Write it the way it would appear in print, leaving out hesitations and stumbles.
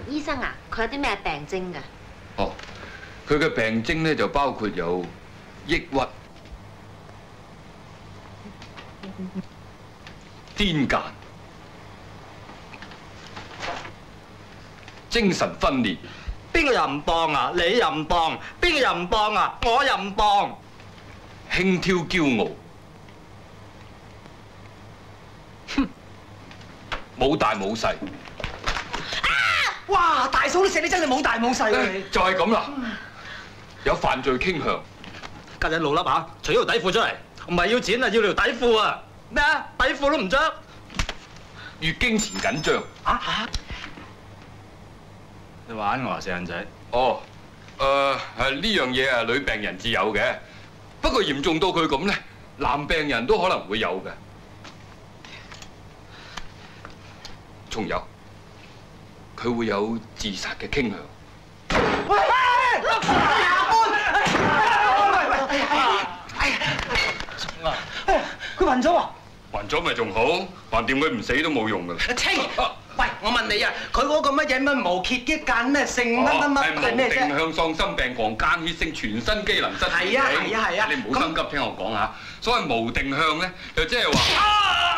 醫生啊，佢有啲咩病徵㗎？哦，佢嘅病徵咧就包括有抑鬱、癲癇、精神分裂。邊個又唔幫啊？你又唔幫，邊個又唔幫啊？我又唔幫。輕佻驕傲，哼，冇大冇細。哇！大嫂你食你真係冇大冇細喎你。就係咁啦，有犯罪傾向。家陣老笠嚇，除咗條底褲出嚟，唔係要錢啊，要條底褲啊！咩啊？底褲都唔着。月經前緊張。你玩我啊，死人仔！哦，呢樣嘢啊，女病人至有嘅。不過嚴重到佢咁咧，男病人都可能會有嘅。仲有，佢會有自殺嘅傾向。喂！佢暈咗喎！暈咗咪仲好，橫掂佢唔死都冇用㗎啦。清！喂，我問你啊，佢嗰個乜嘢乜無歇肌間咩性乜乜乜係咩啫？無定向喪心病狂間歇性全身機能失調。係啊！你唔好心急，聽我講下。所謂無定向咧，就即係話。